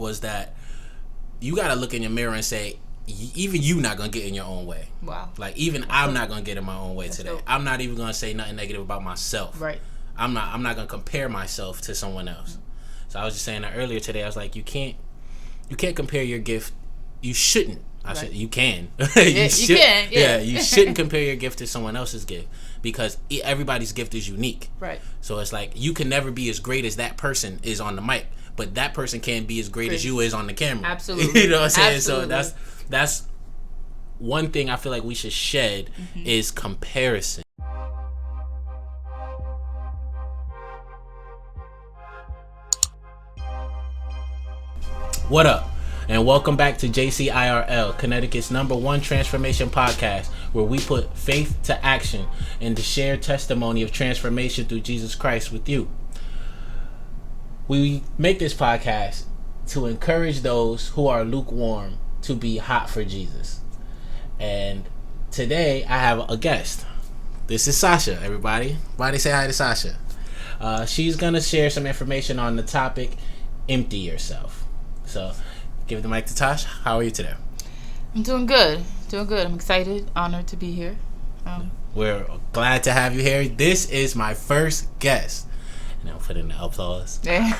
was that you got to look in your mirror and say, even you not going to get in your own way. Wow. Like, even I'm not going to get in my own way today. Dope. I'm not even going to say nothing negative about myself. Right. I'm not going to compare myself to someone else. So I was just saying that earlier today. I was like, you can't compare your gift. You shouldn't. You can. You can. Yeah. You shouldn't compare your gift to someone else's gift, because everybody's gift is unique. Right. So it's like, you can never be as great as that person is on the mic, but that person can't be as great as you is on the camera. Absolutely. You know what I'm saying? Absolutely. So that's one thing I feel like we should shed is comparison. What up? And welcome back to JCIRL, Connecticut's #1 transformation podcast, where we put faith to action and the shared testimony of transformation through Jesus Christ with you. We make this podcast to encourage those who are lukewarm to be hot for Jesus. And today I have a guest. This is Sasha, everybody. Everybody say hi to Sasha. She's going to share some information on the topic, empty yourself. So, give the mic to Tosh. How are you today? I'm doing good. I'm excited, honored to be here. We're glad to have you here. This is my first guest. And I'll put in the applause. Yeah,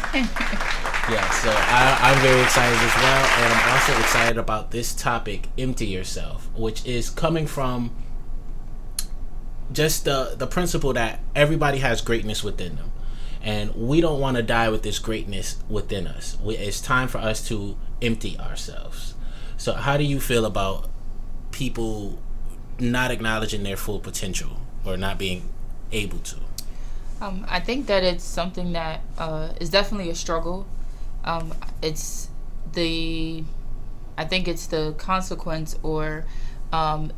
so I'm very excited as well. And I'm also excited about this topic, empty yourself, which is coming from just the principle that everybody has greatness within them. And we don't want to die with this greatness within us. It's time for us to empty ourselves. So how do you feel about people not acknowledging their full potential or not being able to? I think that it's something that is definitely a struggle. I think it's the consequence, or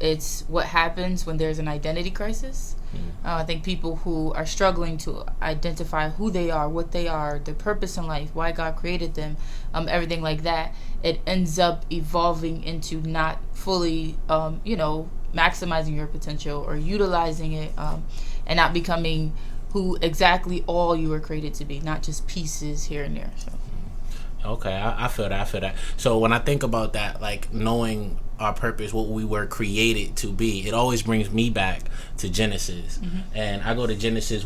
it's what happens when there's an identity crisis. I think people who are struggling to identify who they are, what they are, their purpose in life, why God created them, everything like that, it ends up evolving into not fully, maximizing your potential or utilizing it, and not becoming who exactly all you were created to be, not just pieces here and there. So. Okay, I feel that. So when I think about that, like knowing our purpose, what we were created to be, it always brings me back to Genesis. And I go to Genesis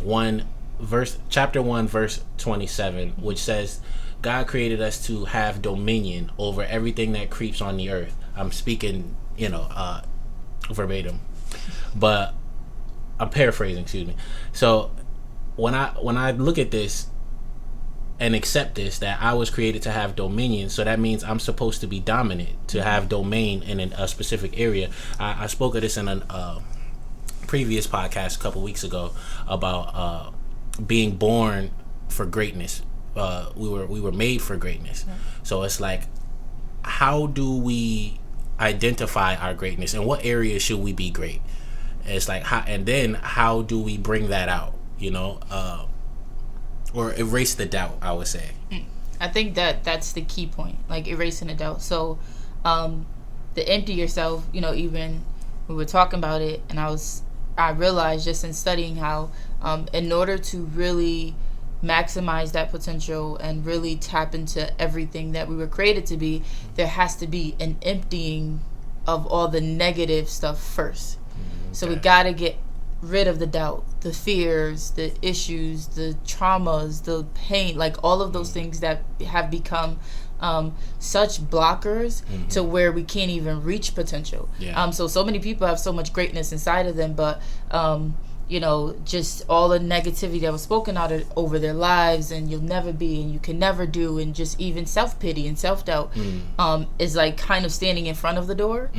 chapter 1, verse 27, which says, God created us to have dominion over everything that creeps on the earth. I'm speaking, verbatim, but I'm paraphrasing, excuse me. So when I look at this and accept this, that I was created to have dominion, so that means I'm supposed to be dominant, to have domain in a specific area. I spoke of this in a previous podcast a couple weeks ago about being born for greatness. We were made for greatness. So it's like, how do we identify our greatness, and what areas should we be great? It's like, how do we bring that out? Or erase the doubt, I would say. I think that's the key point, like erasing the doubt. So the empty yourself, even we were talking about it, and I realized just in studying how in order to really maximize that potential and really tap into everything that we were created to be, there has to be an emptying of all the negative stuff first. So we got to get rid of the doubt, the fears, the issues, the traumas, the pain, like all of those things that have become such blockers to where we can't even reach potential. So many people have so much greatness inside of them, but just all the negativity that was spoken out over their lives, and you'll never be, and you can never do, and just even self-pity and self-doubt is like kind of standing in front of the door.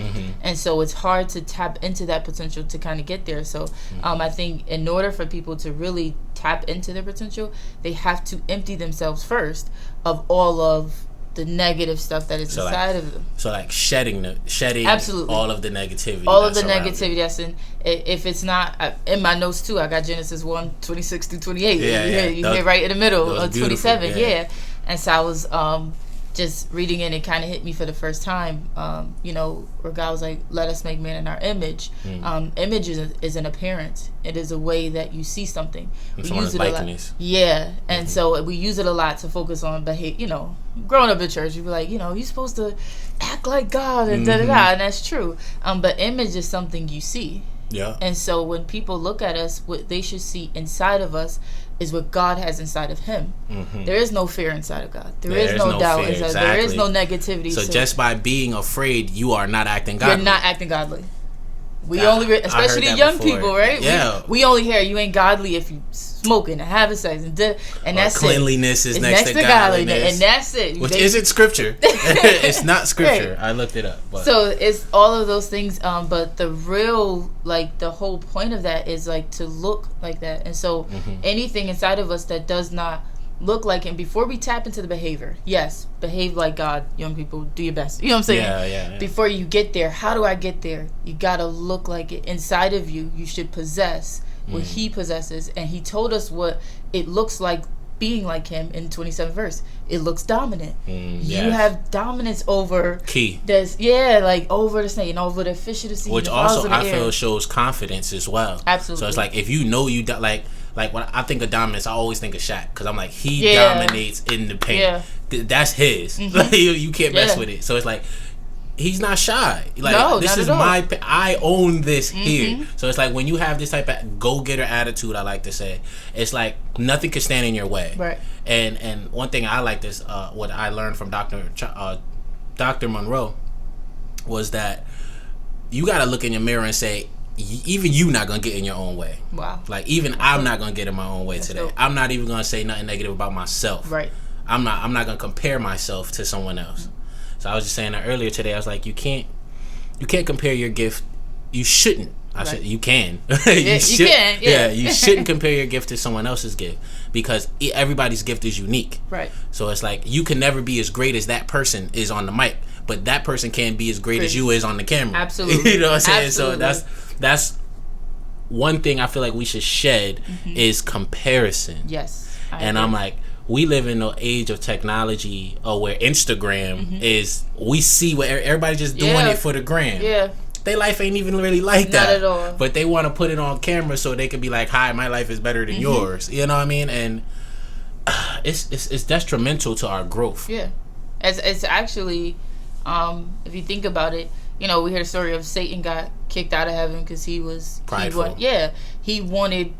And so it's hard to tap into that potential to kind of get there. So I think in order for people to really tap into their potential, they have to empty themselves first of all of the negative stuff that is inside of them. So like shedding absolutely all of the negativity. All of the negativity that's in. If it's not in my notes too, I got Genesis 1:26 through 28. You hear right in the middle of 27. And so I was just reading it kind of hit me for the first time, where God was like, let us make man in our image. Image is an appearance. It is a way that you see something. We use it likeness. a lot. Yeah. And so we use it a lot to focus on behavior. Growing up in church, you'd be like, you're supposed to act like God and da-da-da. And that's true. But image is something you see. Yeah. And so when people look at us, what they should see inside of us is what God has inside of him. There is no fear inside of God. There is no doubt. Exactly. There is no negativity. So just by being afraid, you are not acting godly. You're not acting godly. We only, especially young people, right? Yeah. We only hear you ain't godly if you smoking and having sex and that's cleanliness it. is next to godliness. And that's it. Which isn't scripture. It's not scripture. Right. I looked it up. But. So it's all of those things. But the real, the whole point of that is to look like that. And so anything inside of us that does not look like him, before we tap into the behavior, yes, behave like God, young people, do your best. You know what I'm saying? Yeah. Before you get there, how do I get there? You gotta look like it. Inside of you, you should possess what he possesses. And he told us what it looks like being like him in 27th verse. It looks dominant. You have dominance over key. Over the snake and over the fish of the sea. Which also I feel shows confidence as well. Absolutely. So it's like if you know you like when I think of dominance, I always think of Shaq because I'm like he dominates in the paint. Yeah. That's his. You can't mess with it. So it's like he's not shy. No, this is my. I own this here. So it's like when you have this type of go-getter attitude, I like to say, it's like nothing can stand in your way. Right. And one thing I like this, what I learned from Dr. Monroe, was that you got to look in your mirror and say, even you not gonna get in your own way. Wow. Even I'm not gonna get in my own way today. Dope. I'm not even gonna say nothing negative about myself. Right. I'm not gonna compare myself to someone else. So I was just saying that earlier today. I was like, you can't compare your gift. You shouldn't. You can. You can. Yeah. You shouldn't compare your gift to someone else's gift because everybody's gift is unique. Right. So it's like you can never be as great as that person is on the mic, but that person can't be as great as you is on the camera. Absolutely. You know what I'm saying? Absolutely. So that's one thing I feel like we should shed is comparison. Yes. And I'm like, we live in an age of technology where Instagram is, we see what everybody just doing it for the gram. Yeah. Their life ain't even really like that. Not at all. But they want to put it on camera so they can be like, hi, my life is better than yours. You know what I mean? And it's detrimental to our growth. Yeah. It's actually, if you think about it, we heard a story of Satan got kicked out of heaven because he was prideful. He wanted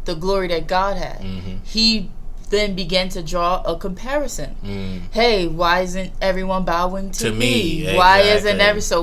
the glory that God had. He then began to draw a comparison. Hey, why isn't everyone bowing to me? Exactly. Why isn't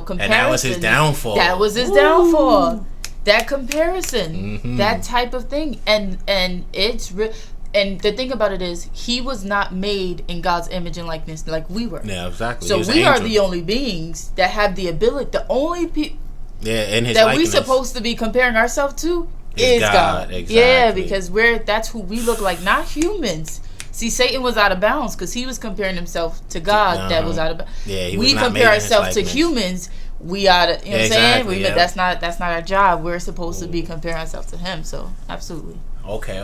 comparison? And that was his downfall. Downfall. That comparison, that type of thing, and it's real. And the thing about it is, he was not made in God's image and likeness like we were. Yeah, exactly. So we are the only beings that have the ability. The only people in his that likeness. we're supposed to be comparing ourselves to is God. Exactly. Yeah, because that's who we look like, not humans. See, Satan was out of bounds because he was comparing himself to God. That was out of bounds. Yeah, we compare ourselves to humans. We ought to, you know what I'm saying? That's not our job. We're supposed to be comparing ourselves to him. So absolutely. Okay.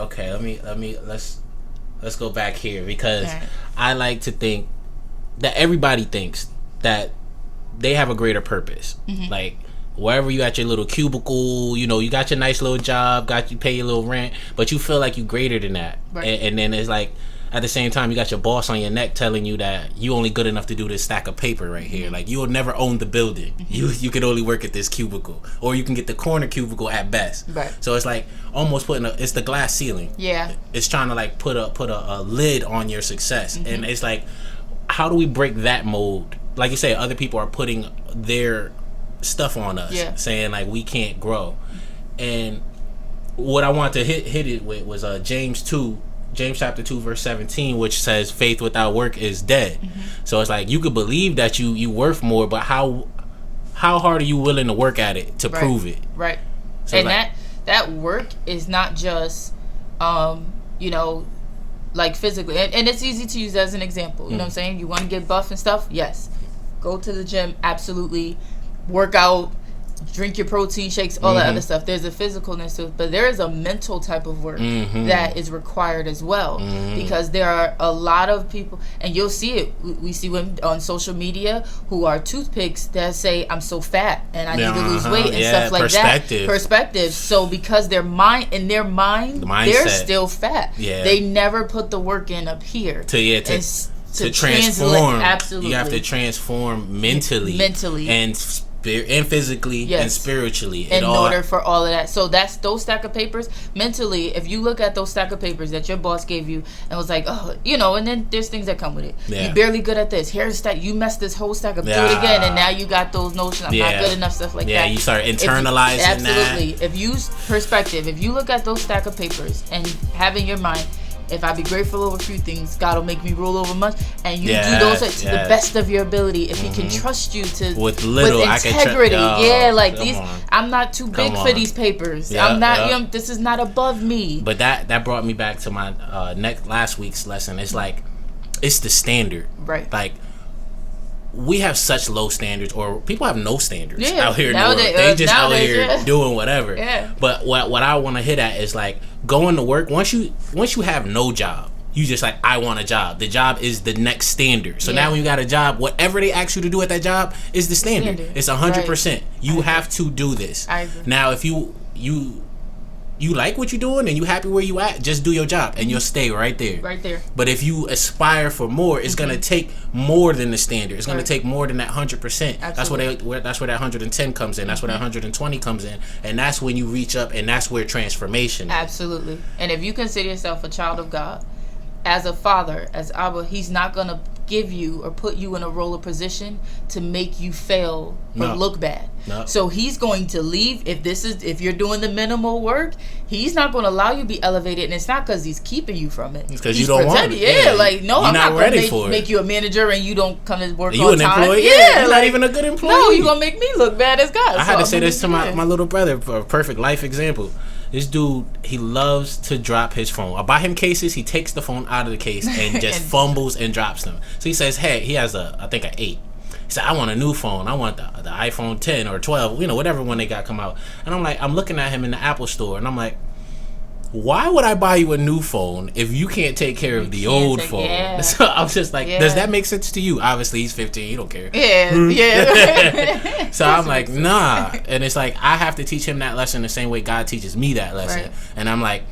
Let's go back here because I like to think that everybody thinks that they have a greater purpose. Like wherever you at your little cubicle, you got your nice little job, you pay your little rent, but you feel like you greater than that. Right. And then it's like at the same time you got your boss on your neck telling you that you only good enough to do this stack of paper right here. Like you will never own the building. You can only work at this cubicle, or you can get the corner cubicle at best. Right. So it's like almost it's the glass ceiling. Yeah. It's trying to put a lid on your success. And it's like, how do we break that mold? Like you say, other people are putting their stuff on us, saying like we can't grow. And what I want to hit it with was James chapter 2 verse 17, which says faith without work is dead. So it's like you could believe that you worth more, but how hard are you willing to work at it to prove it? Right. So and that work is not just physically, and it's easy to use as an example. You know what I'm saying? You want to get buff and stuff? Yes. Go to the gym, absolutely. Work out drink your protein shakes, all that other stuff. There's a physicalness to it, but there is a mental type of work that is required as well, because there are a lot of people, and you'll see it. We see women on social media who are toothpicks that say, "I'm so fat and I need to lose weight," and stuff like that. Perspective. So because their mind, they're still fat. Yeah. They never put the work in up here to transform. Absolutely, you have to transform mentally, and physically and spiritually in order for all of that. So that's those stack of papers. Mentally, if you look at those stack of papers that your boss gave you and was like, oh, and then there's things that come with it. You're barely good at this. Here's stack. You messed this whole stack up. Do it again, and now you got those notions. I'm not good enough. Stuff like that. Yeah, you start internalizing absolutely. If you if you look at those stack of papers and have in your mind, if I be grateful over a few things, God will make me rule over much. And you do those to the best of your ability. If He can trust you with integrity, I'm not too big for these papers. I'm not. This is not above me. But that brought me back to my last week's lesson. It's like, it's the standard, right? Like, we have such low standards, or people have no standards out here in the world. They just out here doing whatever. But what I want to hit at is like, going to work. Once you have no job, you just like, I want a job. The job is the next standard. So now when you got a job, whatever they ask you to do at that job is the standard. It's 100%. You have to do this. Now, if you like what you're doing and you happy where you at, just do your job and you'll stay right there. Right there. But if you aspire for more, it's gonna take more than the standard. It's gonna take more than that 100%. That's where that 110 comes in. That's where that 120 comes in, and that's when you reach up, and that's where transformation is. Absolutely. And if you consider yourself a child of God, as a father, as Abba, He's not gonna give you or put you in a role or position to make you fail or look bad. So He's going to leave. If you're doing the minimal work, He's not going to allow you to be elevated, and it's not because He's keeping you from it. It's because you don't want it. I'm not going to make you a manager and you don't come to work on time. Employee? You're not even a good employee. No, you're gonna make me look bad as God. I had to say this to my little brother for a perfect life example. This dude, he loves to drop his phone. I buy him cases. He takes the phone out of the case and just fumbles and drops them. So he says, hey, he has I think an 8. He said, I want a new phone. I want the iPhone 10 or 12, whatever one they got come out. And I'm looking at him in the Apple store, and I'm like, why would I buy you a new phone if you can't take care of the old phone? Yeah. So I'm just like, does that make sense to you? Obviously, he's 15. He don't care. Yeah. So I'm like, nah. And it's like, I have to teach him that lesson the same way God teaches me that lesson. Right. And I'm like,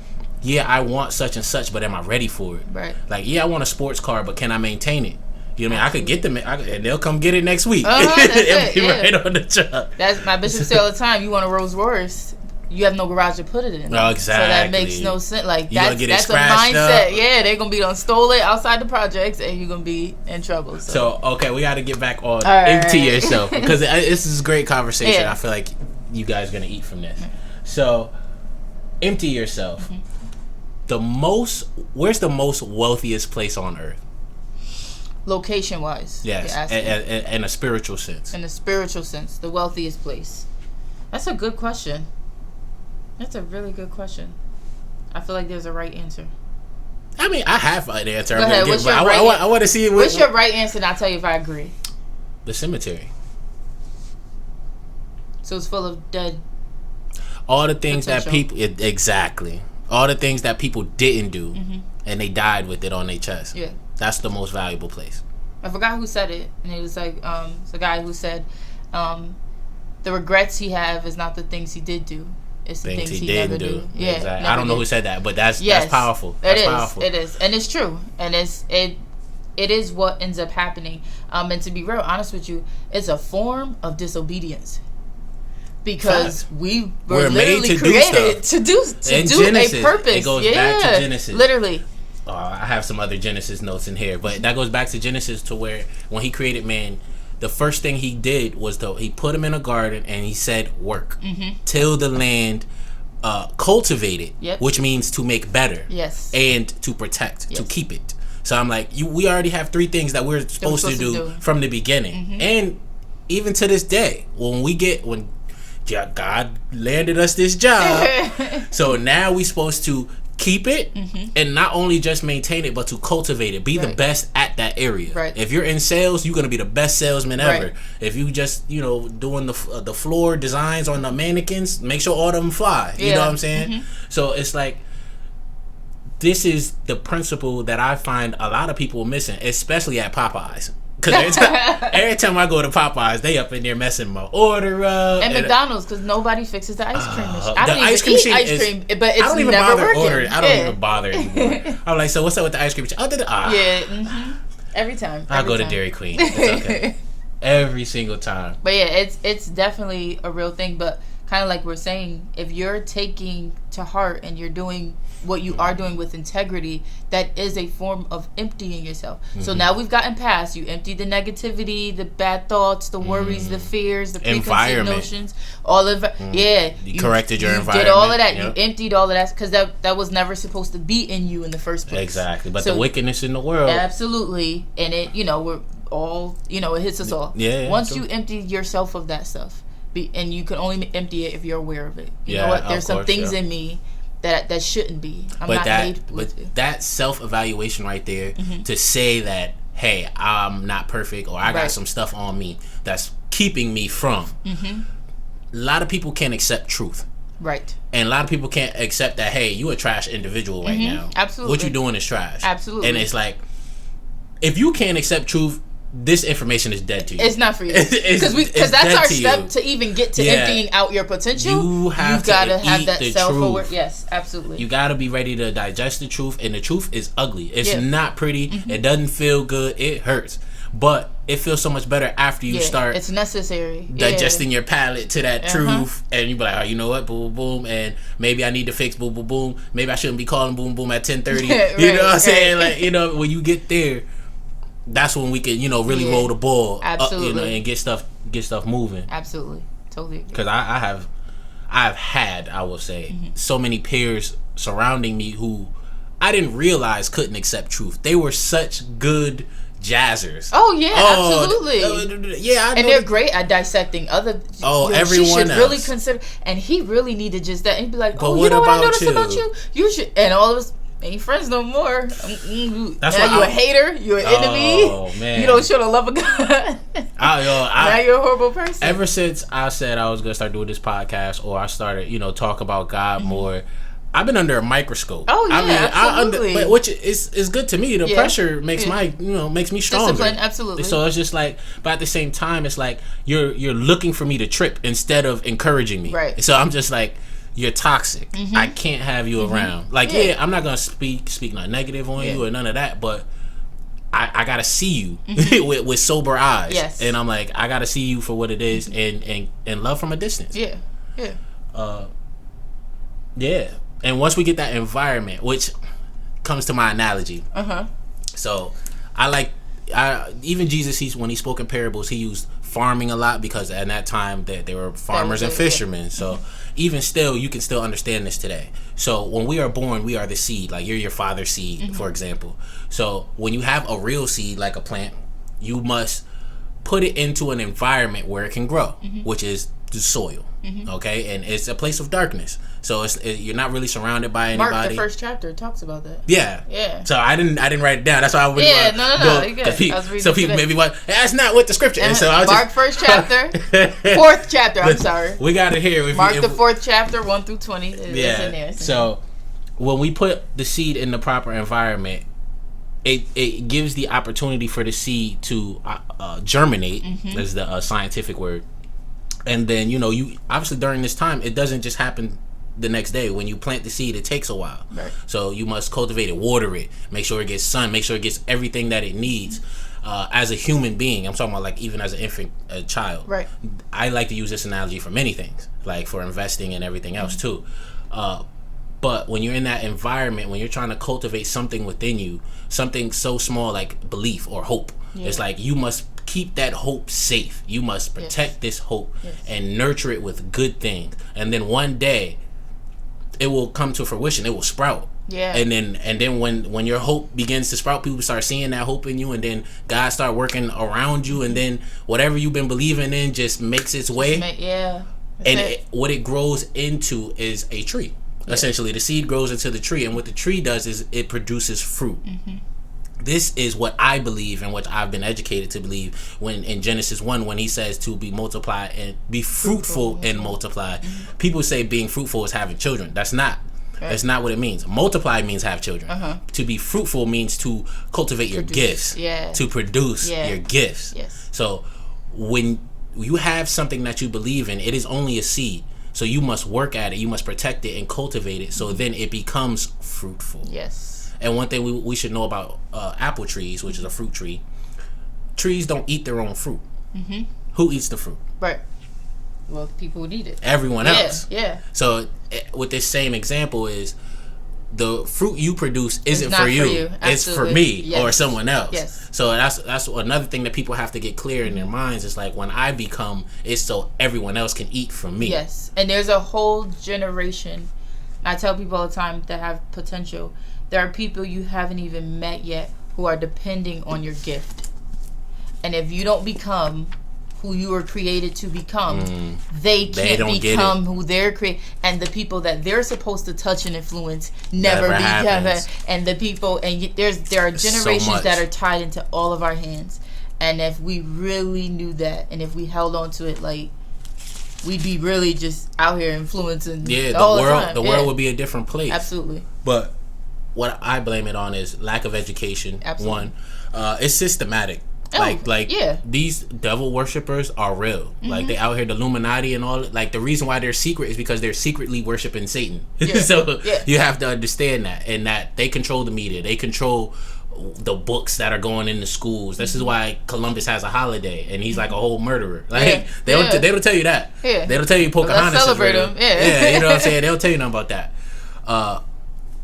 I want such and such, but am I ready for it? Right. Like, I want a sports car, but can I maintain it? You know what I mean? I could get them, and they'll come get it next week. It'll be right on the truck. That's my bishop say all the time. You want a Rolls Royce? You have no garage to put it in. Oh, exactly. So that makes no sense. Like, that's a mindset. Up. Yeah, they're gonna be done stole it outside the projects, and you're gonna be in trouble. So okay, we got to get back on empty yourself, because this is a great conversation. Yeah. I feel like you guys are gonna eat from this. So, empty yourself. Where's the most wealthiest place on earth? Location wise. Yes, in a spiritual sense. In a spiritual sense, the wealthiest place. That's a good question. That's a really good question. I feel like there's a right answer. I mean, I have an answer. Go ahead. What's your I want to see it. What's your right answer? And I'll tell you if I agree. The cemetery. So it's full of dead. All the things that people exactly. All the things that people didn't do, and they died with it on their chest. Yeah. That's the most valuable place. I forgot who said it, and it was like it's a guy who said, the regrets he have is not the things he did do. It's the things he didn't do. Yeah, exactly. I don't know who said that, but that's powerful. It is, and it's true, and it is what ends up happening. And to be real honest with you, it's a form of disobedience, because we were literally created to do Genesis, a purpose. It goes back to Genesis, literally. I have some other Genesis notes in here, but that goes back to Genesis, to where when He created man, the first thing He did was He put him in a garden and He said, work, till the land, cultivate it, which means to make better, and to protect, to keep it. So I'm like, we already have 3 things that we're supposed to do from the beginning, and even to this day, when God landed us this job, so now we're supposed to keep it, and not only just maintain it, but to cultivate it. Be the best at that area. Right. If you're in sales, you're gonna be the best salesman ever. Right. If you just doing the floor designs on the mannequins, make sure all of them fly. You know what I'm saying? So it's like, this is the principle that I find a lot of people missing, especially at Popeyes. Because every time I go to Popeyes, they up in there messing my order up. And McDonald's, because nobody fixes the ice cream machine. I don't ice even cream eat ice cream, but it's I don't even never bother working. ordering. I don't even bother anymore. I'm like, so what's up with the ice cream machine? Every time. I go to Dairy Queen. It's okay. Every single time. But yeah, it's definitely a real thing. But kind of like we're saying, if you're taking to heart and you're doing what you are doing with integrity, that is a form of emptying yourself. So now we've gotten past, you emptied the negativity, the bad thoughts, the worries, the fears, the preconceived notions, all of you corrected your environment, did all of that. You emptied all of that, because that was never supposed to be in you in the first place. Exactly. But the wickedness in the world, absolutely. And it we're all it hits us all. Once you empty yourself of that stuff, and you can only empty it if you're aware of it. You know what? There's some things in me that shouldn't be. That self-evaluation right there, to say that, hey, I'm not perfect, or I got some stuff on me that's keeping me from. A lot of people can't accept truth. Right. And a lot of people can't accept that, hey, you a trash individual right now. Absolutely. What you doing is trash. Absolutely. And it's like, if you can't accept truth, this information is dead to you. It's not for you. Because that's our step to even get to emptying out your potential. You've got to have that self-aware. Yes, absolutely. You got to be ready to digest the truth. And the truth is ugly. It's not pretty. It doesn't feel good. It hurts. But it feels so much better after you start. It's necessary. Digesting your palate to that truth. And you be like, oh, you know what? Boom, boom, boom. And maybe I need to fix boom, boom, boom. Maybe I shouldn't be calling boom, boom at 10:30. You know what I'm saying? Like, when you get there, that's when we can, really roll the ball up, and get stuff moving. Absolutely. Totally agree. Because I've had, I will say, so many peers surrounding me who I didn't realize couldn't accept truth. They were such good jazzers. Oh yeah, absolutely. And they're great at dissecting other. Everyone she should else. Really consider, and he really needed just that. And he'd be like, but you know what I noticed about you? You should, and all of us. Ain't friends no more. That's now you a hater. You an enemy. Oh man, you don't show the love of God. Now you're a horrible person. Ever since I said I was gonna start doing this podcast, or I started, talk about God more, I've been under a microscope. Oh yeah, absolutely. Which is good to me. The pressure makes makes me stronger. Discipline, absolutely. So it's just like, but at the same time, it's like you're looking for me to trip instead of encouraging me. Right. So I'm just like, you're toxic. I can't have you around. Like, I'm not gonna speak not negative on you or none of that, but I gotta see you with sober eyes. Yes. And I'm like, I gotta see you for what it is, and love from a distance. And once we get that environment, which comes to my analogy. So even Jesus, when he spoke in parables, he used farming a lot, because at that time that they were farmers and fishermen. So even still, you can still understand this today. So when we are born, we are the seed. Like, you're your father's seed, for example. So when you have a real seed, like a plant, you must put it into an environment where it can grow, which is the soil. Okay, and it's a place of darkness. So you're not really surrounded by anybody. Mark, the first chapter talks about that. Yeah. So I didn't write it down. That's why I wouldn't. No. So people maybe that's not what the scripture is. So Mark first chapter, fourth chapter. I'm sorry. We got it here. Mark the fourth chapter, 1 through 20. It's in there. So when we put the seed in the proper environment, it gives the opportunity for the seed to germinate. Is the scientific word. And then, you obviously during this time, it doesn't just happen the next day. When you plant the seed, it takes a while. Right. So you must cultivate it, water it, make sure it gets sun, make sure it gets everything that it needs. As a human being, I'm talking about like even as an infant, a child. Right. I like to use this analogy for many things, like for investing and everything else too. But when you're in that environment, when you're trying to cultivate something within you, something so small like belief or hope, it's like you must keep that hope safe. You must protect this hope and nurture it with good things. And then one day it will come to fruition. It will sprout. Yeah. And then when your hope begins to sprout, people start seeing that hope in you, and then God start working around you, and then whatever you've been believing in just makes its way. And what it grows into is a tree. Essentially, the seed grows into the tree, and what the tree does is it produces fruit. This is what I believe and what I've been educated to believe when in Genesis 1, when he says to be multiplied and be fruitful and multiply. People say being fruitful is having children. That's not. Right. That's not what it means. Multiply means have children. To be fruitful means to cultivate your gifts. To produce your gifts. So when you have something that you believe in, it is only a seed. So you must work at it. You must protect it and cultivate it. So then it becomes fruitful. And one thing we should know about apple trees, which is a fruit tree, trees don't eat their own fruit. Who eats the fruit? Right. Well, people would eat it. Everyone else. Yeah. So with this same example is the fruit you produce isn't for you. It's for me or someone else. So that's another thing that people have to get clear in their minds. It's like when I become, it's so everyone else can eat from me. And there's a whole generation. I tell people all the time that have potential. There are people you haven't even met yet who are depending on your gift. And if you don't become who you were created to become, they can't become who they're created. And the people that they're supposed to touch and influence never become. And the people, and there are generations that are tied into all of our hands. And if we really knew that, and if we held on to it, like, we'd be really just out here influencing the world. The world would be a different place. Absolutely. But what I blame it on is lack of education. Absolutely. One, it's systematic. These devil worshippers are real. Like, they out here, the Illuminati and all. Like, the reason why they're secret is because they're secretly worshiping Satan. So you have to understand that, and that they control the media. They control the books that are going into schools. This is why Columbus has a holiday, and he's like a whole murderer. Like they don't tell you that. They don't tell you Pocahontas. Let's celebrate him. You know what I'm saying? They don't tell you nothing about that.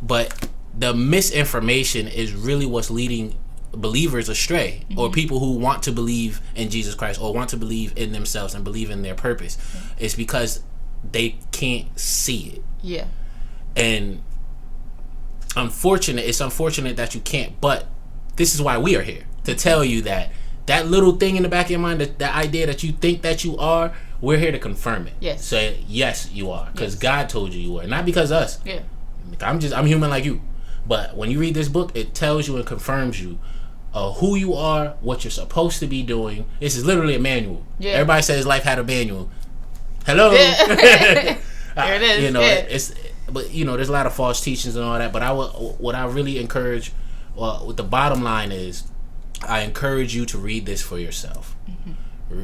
But the misinformation is really what's leading believers astray, or people who want to believe in Jesus Christ or want to believe in themselves and believe in their purpose. It's because they can't see it. And it's unfortunate that you can't, but this is why we are here, to tell you that little thing in the back of your mind, that idea that you think that you are, we're here to confirm it. So yes, you are, because God told you you were, not because us. I'm human like you. But when you read this book, it tells you and confirms you who you are, what you're supposed to be doing. This is literally a manual. Everybody says life had a manual. Hello. There it is. But there's a lot of false teachings and all that. But what I really encourage, what the bottom line is, I encourage you to read this for yourself.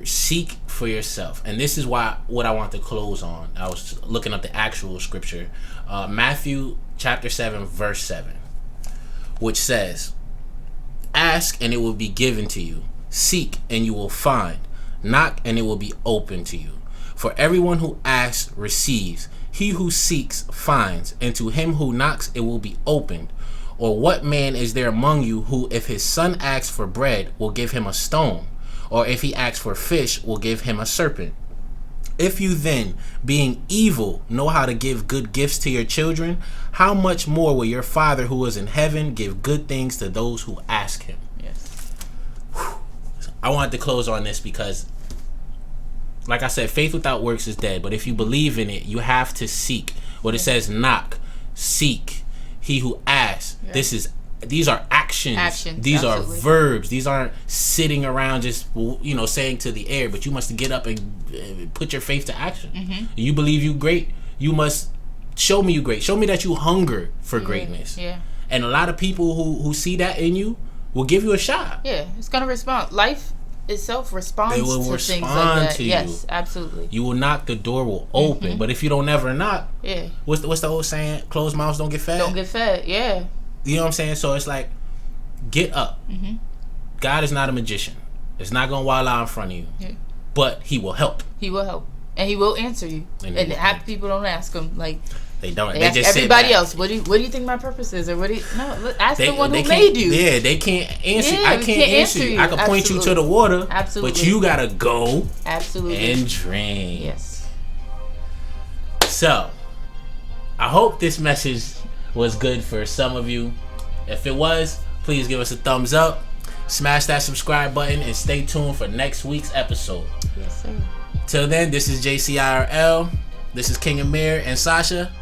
Seek for yourself. And this is what I want to close on. I was looking up the actual scripture. Matthew chapter 7 verse 7, which says, ask and it will be given to you, seek and you will find, knock and it will be open to you. For everyone who asks receives, he who seeks finds, and to him who knocks it will be opened. Or what man is there among you who, if his son asks for bread, will give him a stone? Or if he asks for fish, will give him a serpent? If you then, being evil, know how to give good gifts to your children, how much more will your Father who is in heaven give good things to those who ask him? I wanted to close on this because, like I said, faith without works is dead. But if you believe in it, you have to seek. What it says, knock, seek, he who asks. These are actions. These are verbs. These aren't sitting around just saying to the air. But you must get up and put your faith to action. You believe you great, you must show me you great. Show me that you hunger for greatness. And a lot of people who see that in you will give you a shot. It's gonna respond. Life itself responds to things like that. Yes, absolutely. You will knock, the door will open. But if you don't ever knock, what's the old saying? Closed mouths don't get fed. You know what I'm saying? So it's like, get up. God is not a magician. It's not going to wild out in front of you. But he will help. He will help. And he will answer you. And half people don't ask him. Like, they don't. They just everybody else. What do you think my purpose is? Or what do you... No, ask the one who made you. Yeah, they can't answer. I can't answer you. I can point you to the water. Absolutely. But you got to go. Absolutely. And drink. Yes. So, I hope this message was good for some of you. If it was, please give us a thumbs up, smash that subscribe button, and stay tuned for next week's episode. Yes, sir. Till then, this is JCIRL. This is King Amir and Sasha.